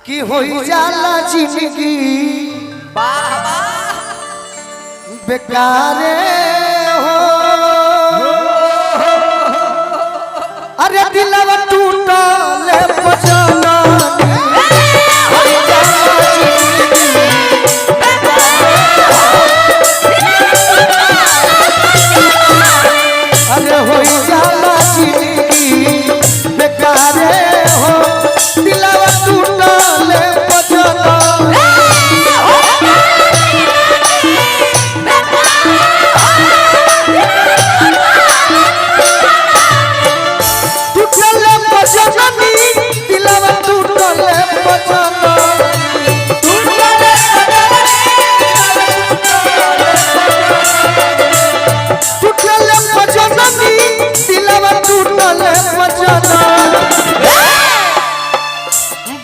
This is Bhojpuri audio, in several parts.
कि होई जाला जिंदगी बेकार हो। अरे दिलवा टूटल पजना अरे होई जाला जिंदगी बेकार हो। दिलवा टूटल पजना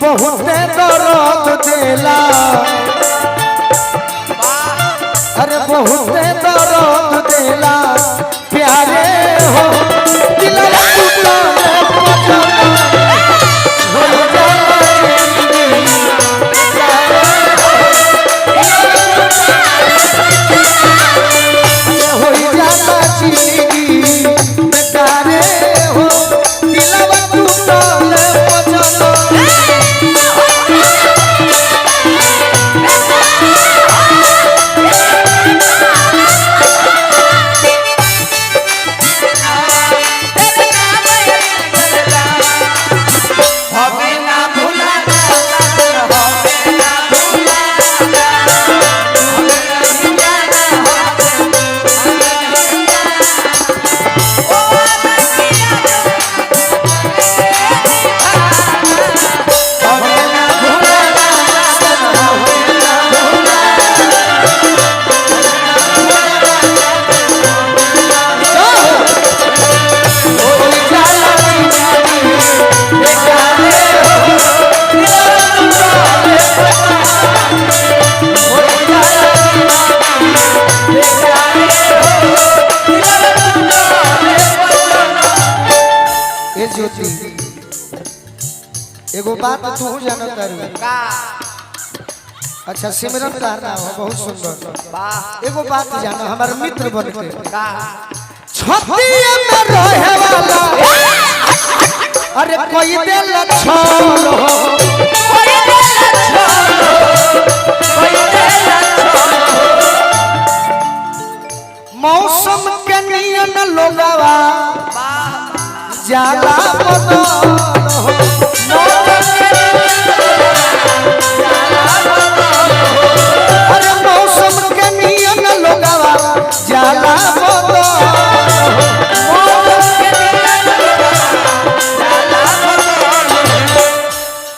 बहुत दर्द देला। अरे बहुत दर्द देला प्यारे हो। दिलवा टूटल पजना हो जाला जिंदगी बेकार हो। दिलवा टूटल पजना एगो बात तू जानत तारू का? अच्छा सिमरन कहना हो बहुत सुंदर। एगो बात जानो हमार मित्र बन के का छतिया में रहे वाला अरे कोई दिल छोड़ हो कोई दिल छोड़ हो कोई दिल छोड़ हो। मौसम के नियन लोगवा जाला बदल हो। अरे मौसम के नियन लोगवा जाला बदल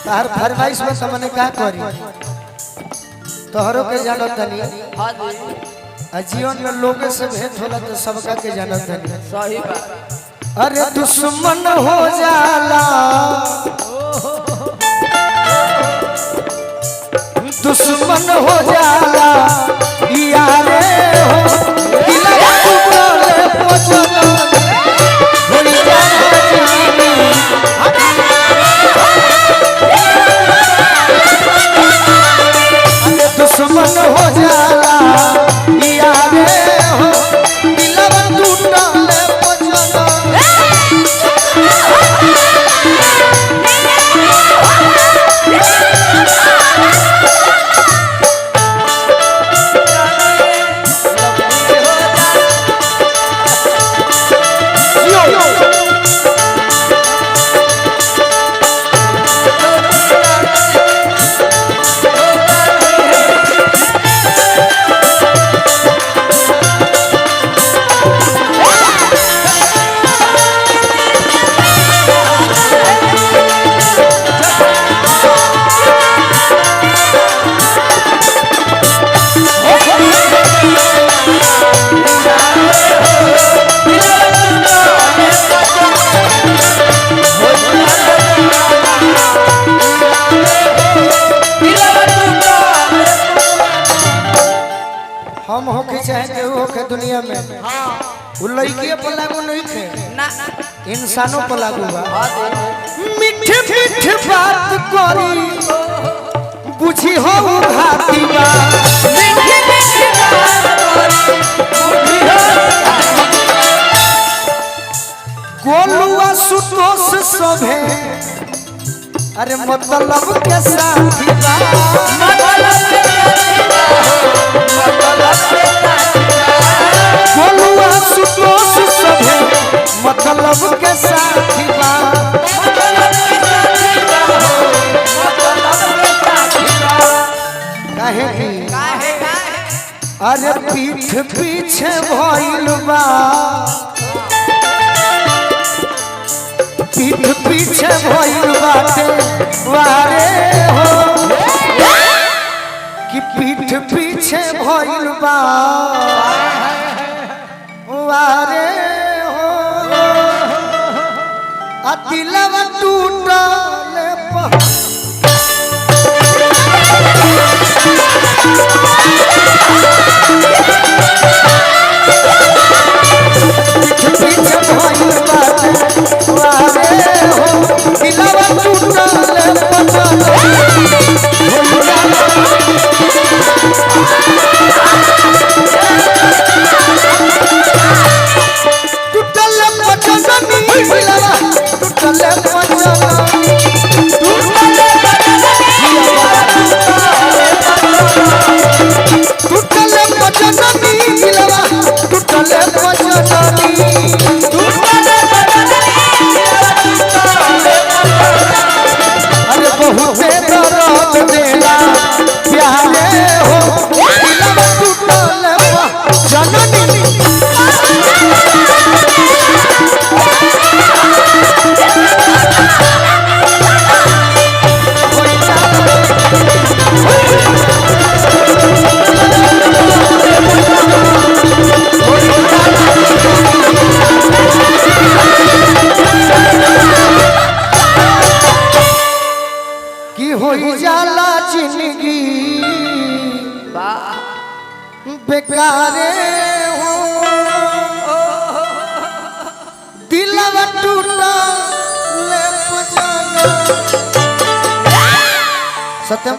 तार फरमाइश में समने का करी तोहरो के जानत तनी जीवन में लोगे से भेंट होला तो सबका के जानत तनी सही बात। अरे दुश्मन हो जाला दुश्मन हो जाला यारे हो। दिलवा टूटल पजना हो जाला जिंदगी अरे दुश्मन हो जाला यारे हो। दिलवा टूटल पजना हम होके चाहे केहू होके दुनिया में वो लड़की पर लागू नहीं थे ना इंसानों पर लागू बा। मीठे मीठे बात करी अरे मतलब के साथी बा बोलुआ सुतोष सभे मतलब के साथी बा काहे की अरे पीठ पीछे भइल बा पीठ पीछे भइल बाटे वारे हो कि पीठ पीछे भइल बा वारे हो आ दिलवा टूटल पीछे भइल बाटे वारे हो दिलवा टूटल टूटल पचनी दिलवा टूटल टूटल पचनी दिलवा टूटल पचनी अरे बहुते दर्द देला प्यारे हो दिलवा टूटल जननी की होई जाला जिंदगी बेकारे हो दिलवा टूटल सत्यम।